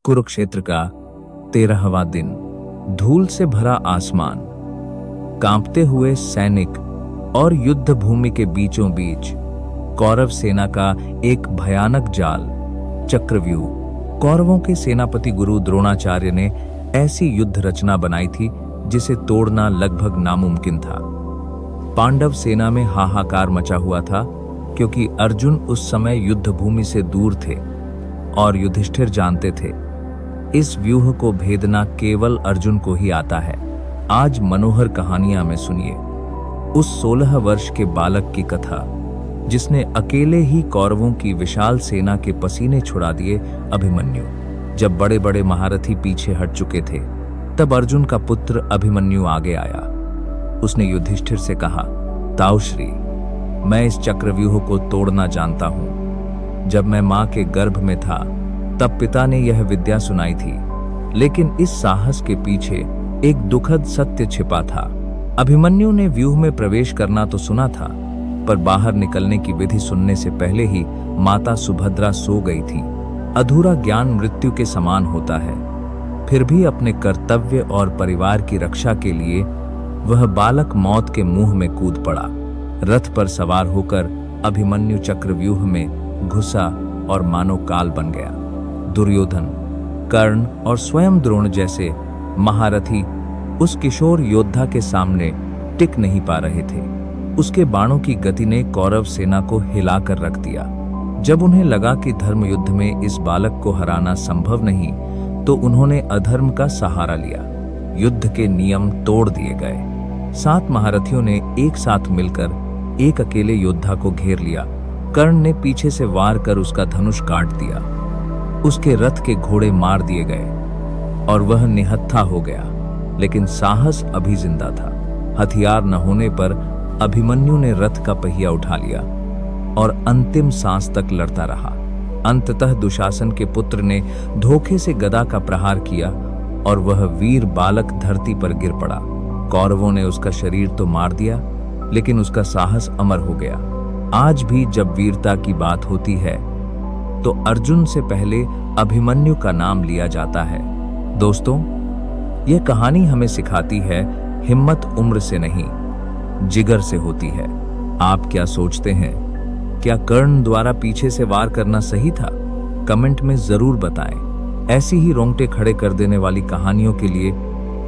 कुरुक्षेत्र का 13वां दिन। धूल से भरा आसमान, कांपते हुए सैनिक और युद्ध भूमि के बीचों बीच कौरव सेना का एक भयानक जाल, चक्रव्यूह। कौरवों के सेनापति गुरु द्रोणाचार्य ने ऐसी युद्ध रचना बनाई थी जिसे तोड़ना लगभग नामुमकिन था। पांडव सेना में हाहाकार मचा हुआ था क्योंकि अर्जुन उस समय युद्ध भूमि से दूर थे और युधिष्ठिर जानते थे इस व्यूह को भेदना केवल अर्जुन को ही आता है। आज मनोहर कहानियां में सुनिए उस 16 वर्ष के बालक की कथा जिसने अकेले ही कौरवों की विशाल सेना के पसीने छुड़ा दिए। अभिमन्यु। जब बड़े बड़े महारथी पीछे हट चुके थे तब अर्जुन का पुत्र अभिमन्यु आगे आया। उसने युधिष्ठिर से कहा, ताऊश्री, मैं इस चक्रव्यूह को तोड़ना जानता हूं। जब मैं मां के गर्भ में था तब पिता ने यह विद्या सुनाई थी, लेकिन इस साहस के पीछे एक दुखद सत्य छिपा था। अभिमन्यु ने व्यूह में प्रवेश करना तो सुना था, पर बाहर निकलने की विधि सुनने से पहले ही माता सुभद्रा सो गई थी। अधूरा ज्ञान मृत्यु के समान होता है। फिर भी अपने कर्तव्य और परिवार की रक्षा के लिए वह बालक मौत के मुंह में कूद पड़ा। रथ पर सवार होकर अभिमन्यु चक्रव्यूह में घुसा और मानो काल बन गया। दुर्योधन, कर्ण और स्वयं द्रोण जैसे महारथी उस किशोर योद्धा के सामने टिक नहीं पा रहे थे। उसके बाणों की गति ने कौरव सेना को हिलाकर रख दिया। जब उन्हें लगा कि धर्म युद्ध में इस बालक को हराना संभव नहीं, तो उन्होंने अधर्म का सहारा लिया। युद्ध के नियम तोड़ दिए गए। 7 महारथियों ने एक साथ मिलकर एक अकेले योद्धा को घेर लिया। कर्ण ने पीछे से वार कर उसका धनुष काट दिया। उसके रथ के घोड़े मार दिए गए और वह निहत्था हो गया, लेकिन साहस अभी जिंदा था। हथियार न होने पर अभिमन्यु ने रथ का पहिया उठा लिया और अंतिम सांस तक लड़ता रहा। अंततः दुशासन के पुत्र ने धोखे से गदा का प्रहार किया और वह वीर बालक धरती पर गिर पड़ा। कौरवों ने उसका शरीर तो मार दिया, लेकिन उसका साहस अमर हो गया। आज भी जब वीरता की बात होती है तो अर्जुन से पहले अभिमन्यु का नाम लिया जाता है। दोस्तों, यह कहानी हमें सिखाती है हिम्मत उम्र से नहीं, जिगर से होती है। आप क्या सोचते हैं? क्या कर्ण द्वारा पीछे से वार करना सही था? कमेंट में जरूर बताएं। ऐसी ही रोंगटे खड़े कर देने वाली कहानियों के लिए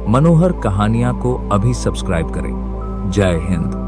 मनोहर कहानियां को अभी सब्सक्राइब करें। जय हिंद।